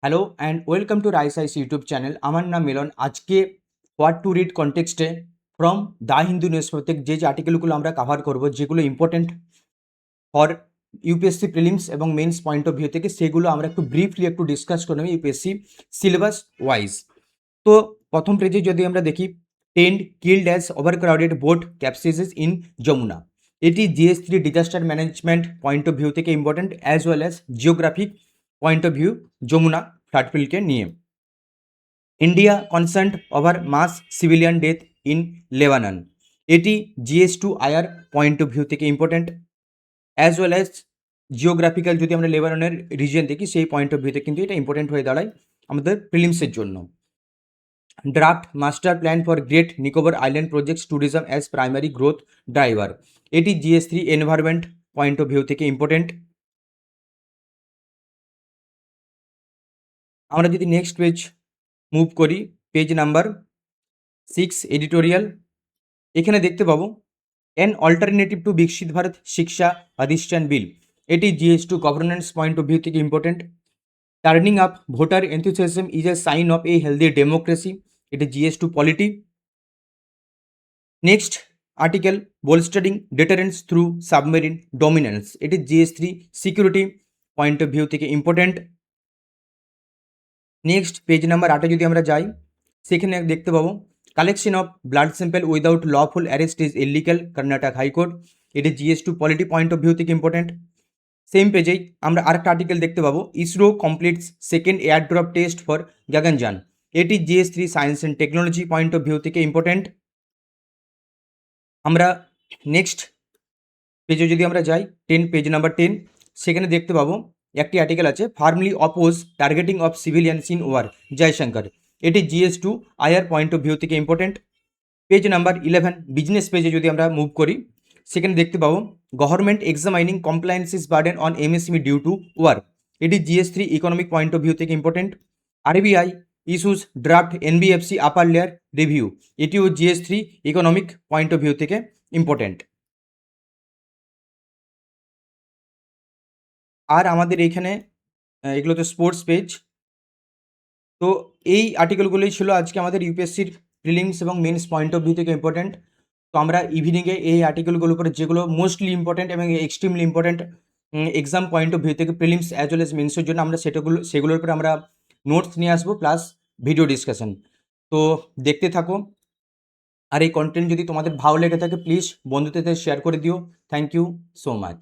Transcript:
Hello and welcome to Rise Ice YouTube channel. আমার নাম মিলন। আজকে হোয়াট টু রিড কনটেক্সটে from the Hindu news paper যে আর্টিকেলগুলো আমরা কাভার করব, যেগুলো ইম্পর্টেন্ট ফর ইউপিএসসি প্রিলিমস এবং মেন্স পয়েন্ট অফ ভিউ থেকে, সেগুলো আমরা একটু ব্রিফলি একটু ডিসকাস করে নেব ইউপিএসসি সিলেবাস ওয়াইজ। তো প্রথম পেজে যদি আমরা দেখি, 10 killed as over crowded boat capsizes in Yamuna. এটি জিএস3 disaster management point of view থেকে important, as well as geographic point of view Yamuna ফ্লাডফিল্ডকে নিয়ে। India concern over mass civilian death in Lebanon. এটি GS2IR পয়েন্ট অফ ভিউ থেকে important, as well as geographical যদি আমরা লেবাননের রিজিয়ন দেখি, সেই পয়েন্ট অফ ভিউতে কিন্তু এটা ইম্পর্টেন্ট হয়ে দাঁড়ায় আমাদের প্রিলিমসের জন্য। Draft master plan for great Nicobar island projects tourism as primary growth driver. এটি GS3 environment point of view থেকে ইম্পর্টেন্ট। আমরা যদি নেক্সট পেজ মুভ করি, পেজ নাম্বার 6 এডিটোরিয়াল, এখানে দেখতে পাবো অ্যান অল্টারনেটিভ টু বিকশিত ভারত শিক্ষা অধিষ্ঠান বিল। এটি GS2 governance point of view থেকে important. Turning up voter enthusiasm is a sign of a healthy democracy. এটি GS2 polity. Next article, bolstering deterrence through submarine dominance. এটি GS3 security point of view থেকে important. Next page number 8 যদি আমরা যাই, সেখানে দেখতে পাবো collection of blood sample without lawful arrest is illegal, Karnataka high court. এটি GS2 polity point of view থেকে ইম্পর্টেন্ট। সেম পেজেই আমরা আরেকটা আর্টিকেল দেখতে পাবো, ISRO completes second air drop test for Gaganyaan. এটি GS3 science and technology point of view থেকে important. আমরা next পেজে যদি আমরা যাই, পেজ নাম্বার 10, সেখানে দেখতে পাবো একটি আর্টিকেল আছে, firmly oppose targeting of civilians in war, Jaishankar. এটি GS2IR পয়েন্ট অফ ভিউ থেকে ইম্পর্টেন্ট। পেজ নাম্বার 11, বিজনেস পেজে যদি আমরা মুভ করি, সেখানে দেখতে পাবো government examining compliances burden on MSME due to war. এটি GS3 economic point of view থেকে important. RBI issues draft NBFC upper layer review. এটিও GS3 economic point of view থেকে ইম্পর্টেন্ট। আর আমাদের এইখানে এগুলো তো স্পোর্টস পেজ। তো এই আর্টিকেলগুলোই ছিল আজকে আমাদের ইউপিএসসির প্রিলিমস এবং মেন্স পয়েন্ট অফ ভিউ থেকে ইম্পর্টেন্ট। তো আমরা ইভিনিংয়ে এই আর্টিকেলগুলোর উপরে, যেগুলো মোস্টলি ইম্পর্টেন্ট এবং extremely important exam point of view থেকে প্রিলিমস অ্যাজ ওয়েল এজ মেন্সের জন্য, আমরা সেগুলোর উপরে আমরা নোটস নিয়ে আসবো, প্লাস ভিডিও ডিসকাশন। তো দেখতে থাকো। আর এই কন্টেন্ট যদি তোমাদের ভালো লেগে থাকে, প্লিজ বন্ধুদের সাথে শেয়ার করে দিও। Thank you so much.